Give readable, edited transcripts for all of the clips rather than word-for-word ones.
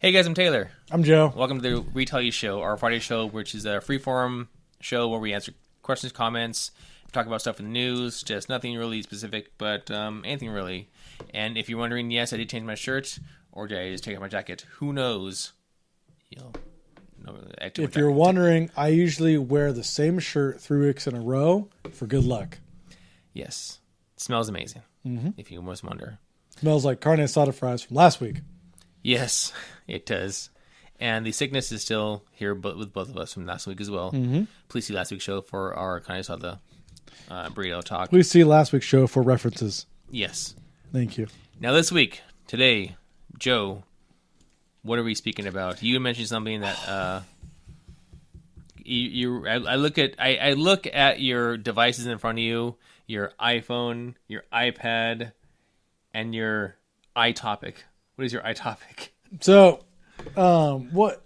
Hey guys, I'm Taylor. I'm Joe. Welcome to the Retell You Show, our Friday show, which is a freeform show where we answer questions, comments, talk about stuff in the news, just nothing really specific, but anything really. And if you're wondering, yes, I did change my shirt, or did I just take off my jacket? Who knows? If you're wondering, I usually wear the same shirt 3 weeks in a row for good luck. Yes. It smells amazing, if you must wonder. Smells like carne asada fries from last week. Yes, it does. And the sickness is still here with both of us from last week as well. Please see last week's show for our carne asada burrito talk. Please see last week's show for references. Yes. Thank you. Now this week, today, Joe, what are we speaking about? You mentioned something that I look at your devices in front of you, your iPhone, your iPad, and your iTopic. What is your iTopic? So, what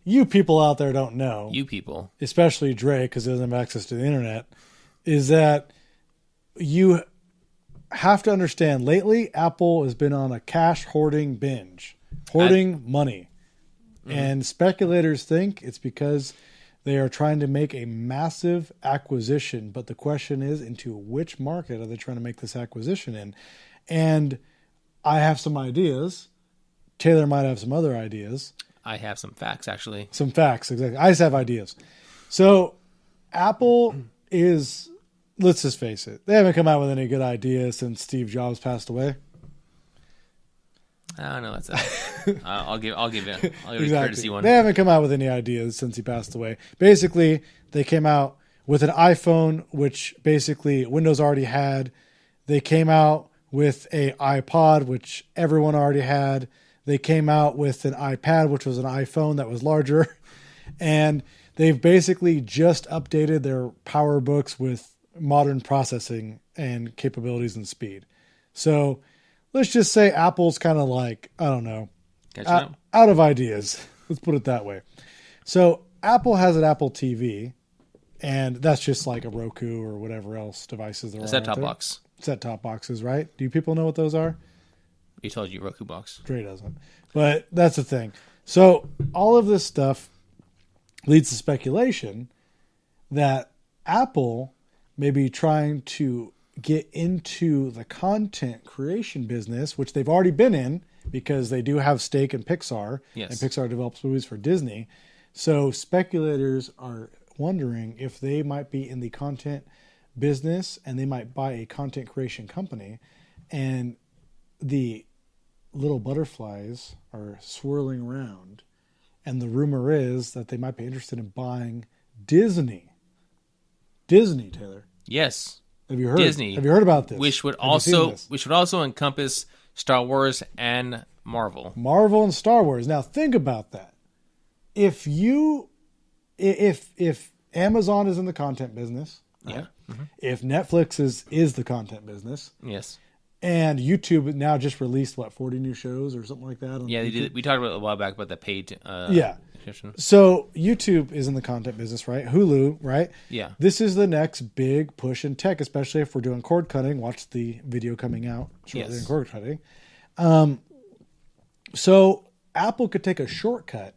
you people out there don't know, You people, especially Dre, because he doesn't have access to the internet, is that you have to understand lately Apple has been on a cash hoarding binge, hoarding money. And speculators think it's because they are trying to make a massive acquisition. But the question is, into which market are they trying to make this acquisition in? And I have some ideas. Taylor might have some other ideas. I have some facts, actually. Some facts, exactly. I just have ideas. So Apple is, let's just face it, they haven't come out with any good ideas since Steve Jobs passed away. I don't know. I'll give it Exactly. a courtesy one. They haven't come out with any ideas since he passed away. Basically, they came out with an iPhone, which basically Windows already had. They came out with a iPod, which everyone already had. They came out with an iPad, which was an iPhone that was larger. And they've basically just updated their PowerBooks with modern processing and capabilities and speed. So let's just say Apple's kind of like, I don't know, out of ideas. Let's put it that way. So Apple has an Apple TV, and that's just like a Roku or whatever else devices there are. Set-top box. Set-top boxes, right? Do you people know what those are? He told you Roku box. Dre doesn't. But that's the thing. So all of this stuff leads to speculation that Apple may be trying to get into the content creation business, which they've already been in because they do have stake in Pixar. Yes. And Pixar develops movies for Disney. So speculators are wondering if they might be in the content business and they might buy a content creation company, and the little butterflies are swirling around, and the rumor is that they might be interested in buying Disney, Taylor. Yes. Have you heard? Disney. Have you heard about this? Which would also encompass Star Wars and Marvel. Marvel and Star Wars. Now think about that. If Amazon is in the content business, Yeah. if Netflix is the content business, Yes. and YouTube now just released 40 new shows or something like that. On Yeah, they YouTube? did. We talked about it a while back about the paid. Yeah. Subscription. So YouTube is in the content business, right? Hulu, right? Yeah. This is the next big push in tech, especially if we're doing cord cutting. Watch the video coming out shortly in cord cutting. So Apple could take a shortcut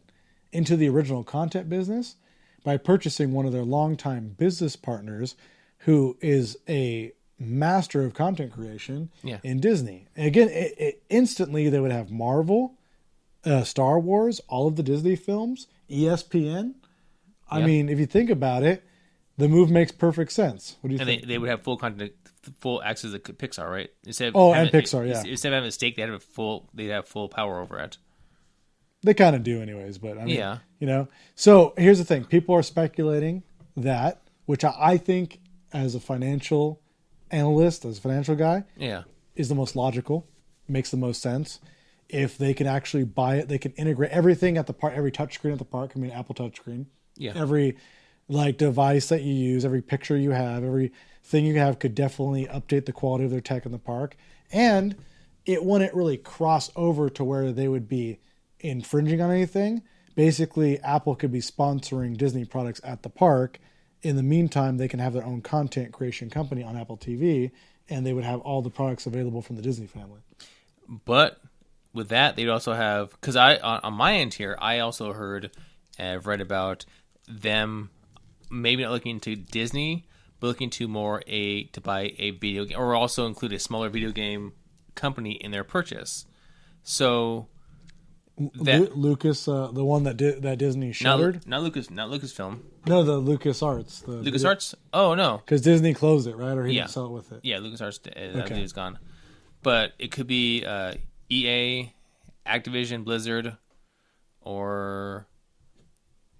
into the original content business by purchasing one of their longtime business partners, who is a master of content creation in Disney. And again, instantly they would have Marvel, Star Wars, all of the Disney films, ESPN. I mean, if you think about it, the move makes perfect sense. What do you think? They would have full content, full access to Pixar, right? Instead and Pixar, yeah. Instead of having a stake, they'd have full power over it. They kind of do anyways, but I mean, Yeah. you know. So here's the thing. People are speculating that, which I think as a financial analyst, as a financial guy, is the most logical, makes the most sense. If they can actually buy it, they can integrate everything at the park, every touchscreen at the park. I mean, Apple touchscreen. Yeah. Every device that you use, every picture you have, everything you have could definitely update the quality of their tech in the park. And it wouldn't really cross over to where they would be infringing on anything. Basically, Apple could be sponsoring Disney products at the park. In the meantime, they can have their own content creation company on Apple TV, and they would have all the products available from the Disney family. But with that, they'd also have, because on my end here, I also heard and I've read about them maybe not looking to Disney, but looking to more to buy a video game, or also include a smaller video game company in their purchase. So Lucas, the one that Disney shuttered, not Lucasfilm. No, the LucasArts. LucasArts? Oh no, because Disney closed it, right? Or he didn't sell it with it. Yeah, LucasArts. That dude's gone. But it could be EA, Activision, Blizzard, or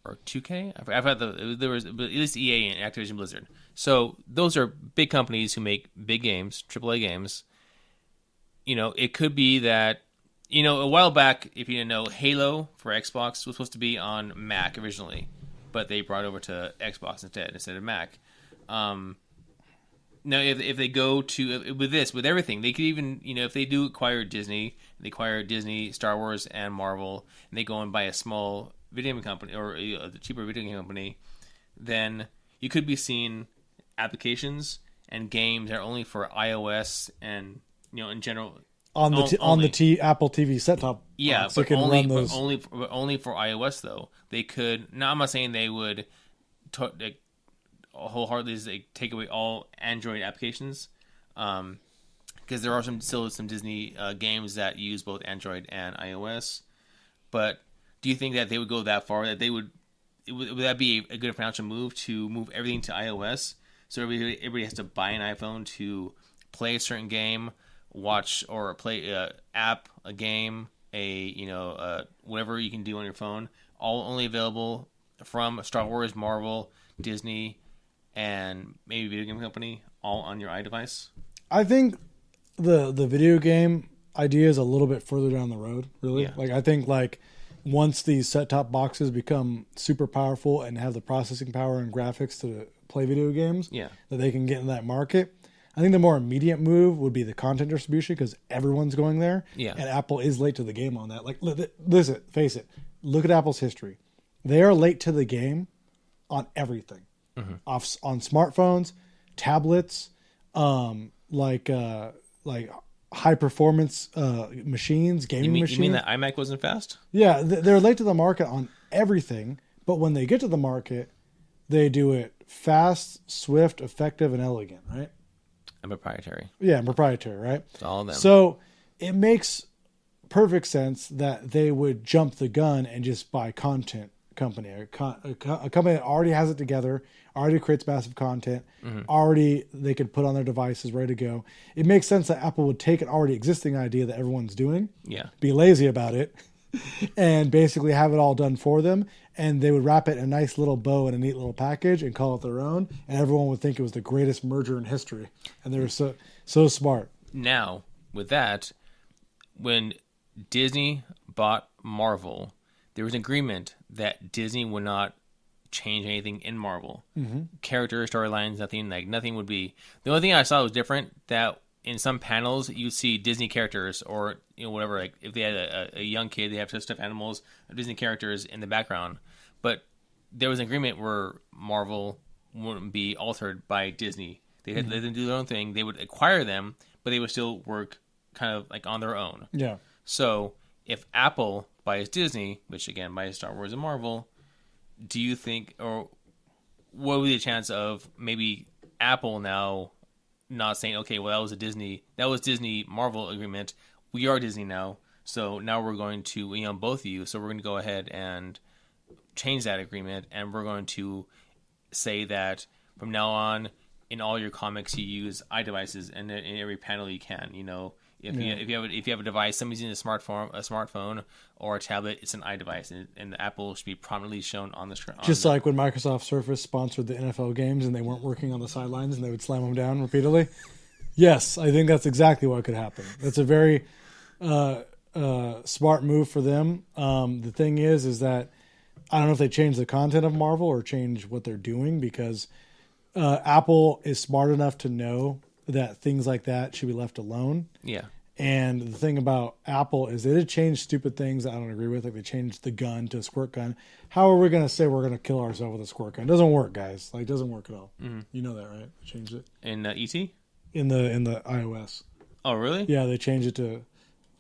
2K. I've had there was at least EA and Activision Blizzard. So those are big companies who make big games, AAA games. It could be that, a while back, if you didn't know, Halo for Xbox was supposed to be on Mac originally, but they brought it over to Xbox instead of Mac. Now, if they go to with everything, they could even, if they do acquire Disney, they acquire Disney, Star Wars, and Marvel, and they go and buy a small video game company or a cheaper video game company, then you could be seeing applications and games that are only for iOS and in general on the Apple TV set top. Yeah, so but only for iOS though. They could. Now I'm not saying they would wholeheartedly take away all Android applications, because there are still some Disney games that use both Android and iOS. But do you think that they would go that far? That they would that be a good financial move to move everything to iOS? So everybody has to buy an iPhone to play a certain game, watch or play a game, whatever you can do on your phone, all only available from Star Wars, Marvel, Disney, and maybe video game company, all on your iDevice? I think the video game idea is a little bit further down the road, really. Yeah. I think once these set-top boxes become super powerful and have the processing power and graphics to play video games, that they can get in that market. I think the more immediate move would be the content distribution, because everyone's going there. Yeah. And Apple is late to the game on that. Listen, face it. Look at Apple's history. They are late to the game on everything. Mm-hmm. On smartphones, tablets, high performance machines, gaming machines. You mean that iMac wasn't fast? Yeah, they're late to the market on everything. But when they get to the market, they do it fast, swift, effective, and elegant, right? And proprietary. Yeah, proprietary, right? It's all of them. So it makes perfect sense that they would jump the gun and just buy content company, a company that already has it together, already creates massive content, already they could put on their devices, ready to go. It makes sense that Apple would take an already existing idea that everyone's doing, be lazy about it, and basically have it all done for them, and they would wrap it in a nice little bow in a neat little package and call it their own, and everyone would think it was the greatest merger in history, and they were so smart. Now, with that, when Disney bought Marvel, there was an agreement that Disney would not change anything in Marvel. Mm-hmm. Characters, storylines, nothing would be. The only thing I saw was different, that in some panels you see Disney characters, or whatever. If they had a young kid, they have stuffed animals, Disney characters in the background. But there was an agreement where Marvel wouldn't be altered by Disney. They had let them do their own thing. They would acquire them, but they would still work kind of on their own. Yeah. So if Apple buys Disney, which again buys Star Wars and Marvel, do you think, or what would be the chance of maybe Apple now not saying, okay, well that was Disney Marvel agreement, we are Disney now, so now we're going to own both of you, so we're going to go ahead and change that agreement, and we're going to say that from now on in all your comics you use iDevices, and in every panel you can, If you have a device, somebody's using a smartphone or a tablet, it's an iDevice, and the Apple should be prominently shown on the screen. Just like when Microsoft Surface sponsored the NFL games and they weren't working on the sidelines and they would slam them down repeatedly. Yes, I think that's exactly what could happen. That's a very smart move for them. The thing is that I don't know if they change the content of Marvel or change what they're doing, because Apple is smart enough to know that things like that should be left alone. Yeah. And the thing about Apple is they did change stupid things that I don't agree with. Like they changed the gun to a squirt gun. How are we going to say we're going to kill ourselves with a squirt gun? It doesn't work, guys. It doesn't work at all. Mm-hmm. You know that, right? They changed it. In ET? In the iOS. Oh, really? Yeah, they changed it to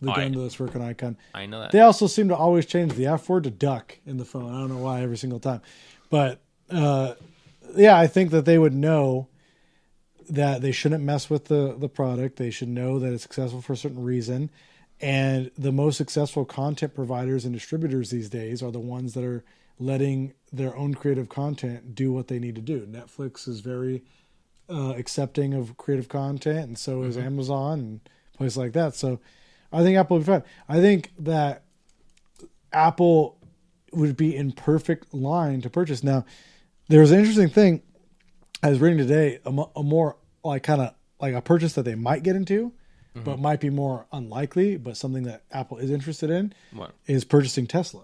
the gun to the smirking icon. I know that. They also seem to always change the F word to duck in the phone. I don't know why every single time. But, yeah, I think that they would know that they shouldn't mess with the product. They should know that it's successful for a certain reason. And the most successful content providers and distributors these days are the ones that are letting their own creative content do what they need to do. Netflix is very accepting of creative content, and so is Amazon and places like that. So I think Apple would be fine. I think that Apple would be in perfect line to purchase. Now, there was an interesting thing I was reading today, a more like kind of like a purchase that they might get into, but might be more unlikely, but something that Apple is interested in is purchasing Tesla.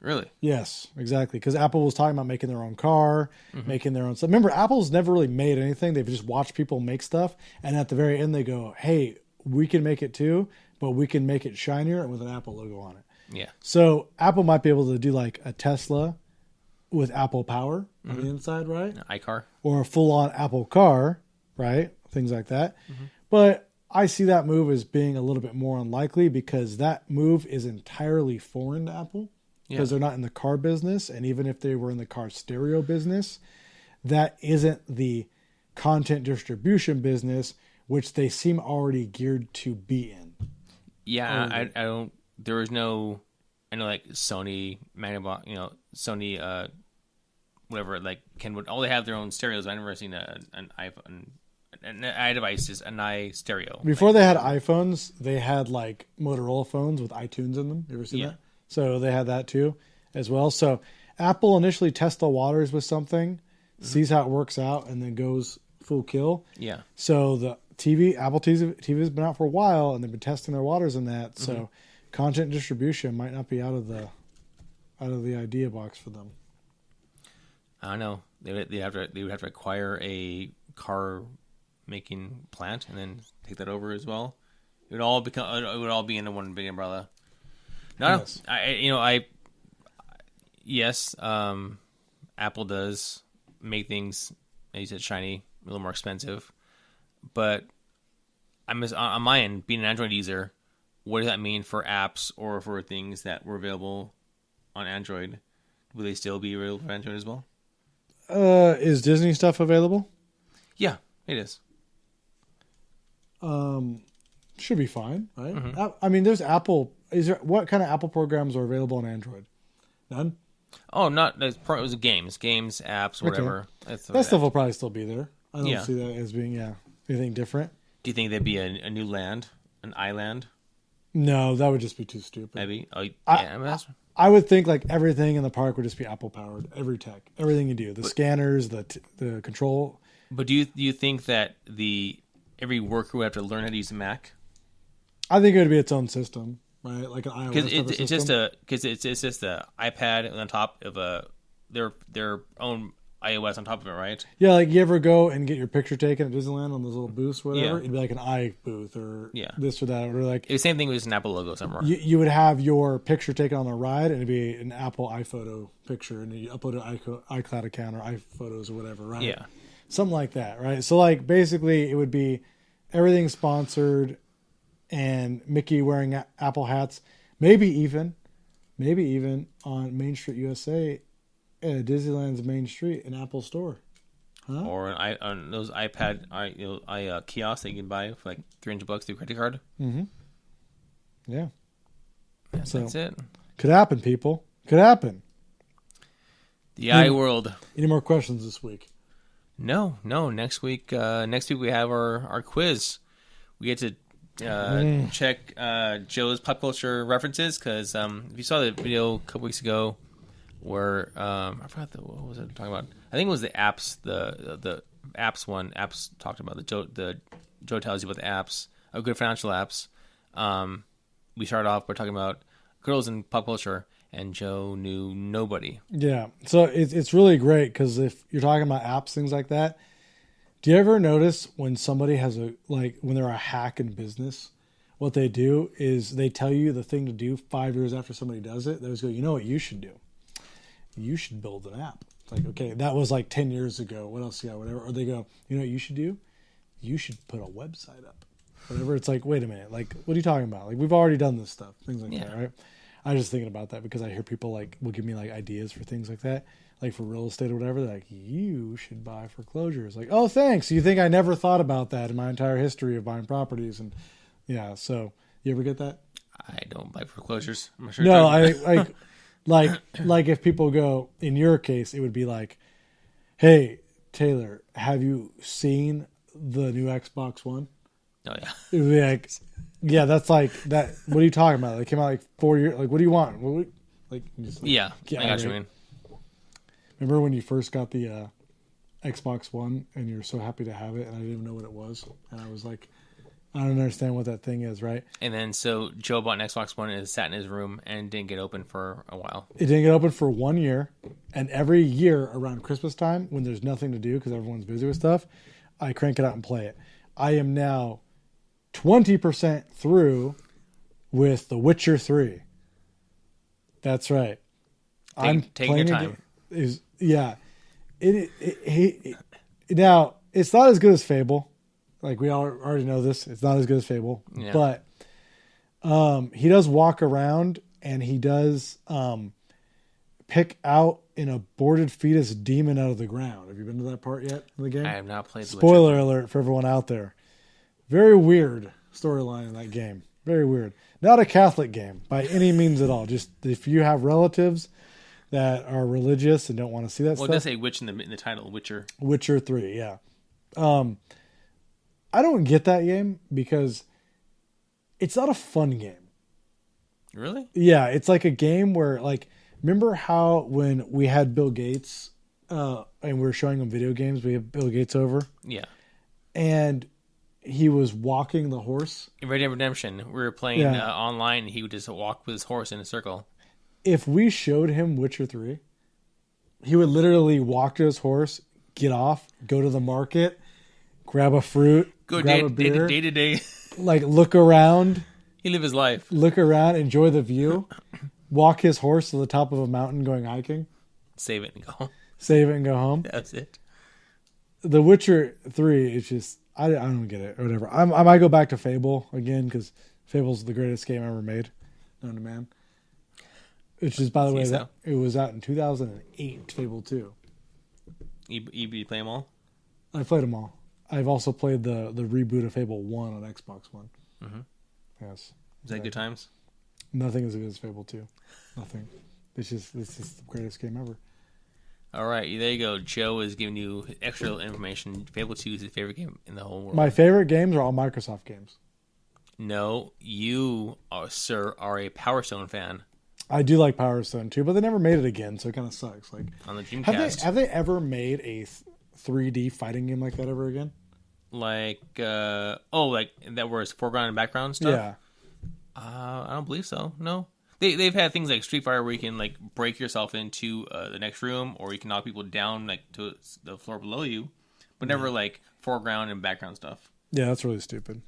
Really? Yes, exactly. Because Apple was talking about making their own car, making their own stuff. Remember, Apple's never really made anything. They've just watched people make stuff. And at the very end, they go, hey, we can make it too, but we can make it shinier and with an Apple logo on it. Yeah. So Apple might be able to do like a Tesla with Apple Power on the inside, right? An iCar. Or a full-on Apple car, right? Things like that. But I see that move as being a little bit more unlikely because that move is entirely foreign to Apple because they're not in the car business. And even if they were in the car stereo business, that isn't the content distribution business, which they seem already geared to be in. Yeah, I don't, there was no, I know like Sony, Magnavox, Sony, whatever, like all they have their own stereos. I've never seen an iPhone. An iDevice is an iStereo. Before they had iPhones, they had like Motorola phones with iTunes in them. You ever seen that? So they had that too as well. So Apple initially tests the waters with something, sees how it works out, and then goes full kill. Yeah. So the Apple TV has been out for a while, and they've been testing their waters in that. So content distribution might not be out of the idea box for them. I don't know. They would have to acquire a car making plant and then take that over as well. It would all be into one big umbrella. No, yes. Apple does make things, as you said, shiny, a little more expensive. But on my end, being an Android user, what does that mean for apps or for things that were available on Android? Will they still be available for Android as well? Is Disney stuff available? Yeah, it is. Should be fine, right? I mean, there's Apple. What kind of Apple programs are available on Android? None. Oh, not it was games, apps, whatever. Okay. That stuff will probably still be there. I don't see that as being anything different. Do you think there'd be a new land, an island? No, that would just be too stupid. Maybe. I would think like everything in the park would just be Apple powered. Every tech, everything you do, the scanners, the control. But do you think that every worker would have to learn how to use a Mac? I think it would be its own system, right? Like an iOS system. It's just the iPad on top of their own iOS on top of it, right? Yeah, like you ever go and get your picture taken at Disneyland on those little booths, or whatever? It'd be like an iBooth or this or that, or like the same thing with an Apple logo somewhere. You would have your picture taken on the ride, and it'd be an Apple iPhoto picture, and you upload an iCloud account or iPhotos or whatever, right? Yeah, something like that, right? So like basically, it would be everything sponsored, and Mickey wearing Apple hats, maybe even on Main Street USA. Disneyland's Main Street, an Apple store, or on those iPad kiosks that you can buy for like $300 through credit card. Yeah, that's it. Could happen, people. Could happen. The iWorld. Any more questions this week? No. Next week we have our quiz. We get to check Joe's pop culture references because if you saw the video a couple weeks ago. Where I forgot what was it talking about? I think it was the apps, the apps one. Apps talked about the Joe tells you about the apps, good financial apps. We started off by talking about girls in pop culture, and Joe knew nobody. Yeah, so it's really great because if you're talking about apps, things like that. Do you ever notice when somebody has when they're a hack in business, what they do is they tell you the thing to do 5 years after somebody does it. They always go, you know what you should do? You should build an app. It's like, okay, that was like 10 years ago. What else? Yeah, whatever. Or they go, you know what you should do? You should put a website up. whatever. It's like, wait a minute, like, what are you talking about? Like, we've already done this stuff, things like Yeah. that, right? I was just thinking about that because I hear people like will give me like ideas for things like that, like for real estate or whatever. They're like, you should buy foreclosures. Like, oh, thanks. You think I never thought about that in my entire history of buying properties? And yeah, so you ever get that? I don't buy foreclosures. I'm not sure. No, like if people go, in your case, it would be like, hey, Taylor, have you seen the new Xbox One? Oh yeah. It would be like, yeah, that's like that. What are you talking about? They came out like 4 years. Like, what do you want? Like, just, like, Yeah. get I got irate. you, man. Remember when you first got the Xbox One and you were so happy to have it, and I didn't even know what it was, and I was like, I don't understand what that thing is, right? And then so Joe bought an Xbox One and sat in his room and didn't get open for a while. It didn't get open for 1 year, and every year around Christmas time, when there's nothing to do because everyone's busy with stuff, I crank it out and play it. I am now 20% through with The Witcher 3. That's right. I'm taking your time. Now it's not as good as Fable. Like we all already know this. It's not as good as Fable. Yeah. But he does walk around and he does pick out an aborted fetus demon out of the ground. Have you been to that part yet in the game? I have not played The Spoiler Witcher. alert for everyone out there. Very weird storyline in that game. Very weird. Not a Catholic game by any means at all. Just if you have relatives that are religious and don't want to see that Well, it stuff. does say witch in the title, Witcher. Witcher 3, yeah. I don't get that game because it's not a fun game. Really? Yeah, it's like a game where, like, remember how when we had Bill Gates and we were showing him video games, we had Bill Gates over, Yeah. and he was walking the horse. In Red Dead Redemption, we were playing Yeah. online, and he would just walk with his horse in a circle. If we showed him Witcher 3, he would literally walk to his horse, get off, go to the market, grab a fruit, Go grab day a beer, to day. like look around, He lived his life. enjoy the view, walk his horse to the top of a mountain going hiking, Save it and go home. save it and go home. That's it. The Witcher 3 is just, I don't get it or whatever. I might go back to Fable again because Fable's the greatest game ever made, known to man. Which is, by the way, so. that it was out in 2008, Fable 2. You play them all? I played them all. I've also played the reboot of Fable 1 on Xbox One. Mm-hmm. Yes. Is that good times? Nothing as good as Fable 2. Nothing. It's just the greatest game ever. All right, there you go. Joe is giving you extra information. Fable 2 is his favorite game in the whole world. My favorite games are all Microsoft games. No, you, sir, are a Power Stone fan I do like Power Stone too, but they never made it again, so it kind of sucks. Like, on the Dreamcast. have they ever made a 3D fighting game like that ever again? Like that was foreground and background stuff? Yeah. I don't believe so. No. They've had things like Street Fighter where you can like break yourself into the next room, or you can knock people down like to the floor below you, but never like foreground and background stuff. Yeah, that's really stupid.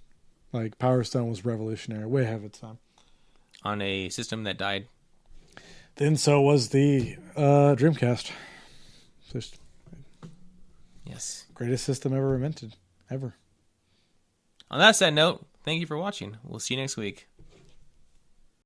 Like, Power Stone was revolutionary, way ahead of its time. On a system that died. Then so was the Dreamcast. Just Yes. greatest system ever invented. Ever. On that sad note, thank you for watching. We'll see you next week.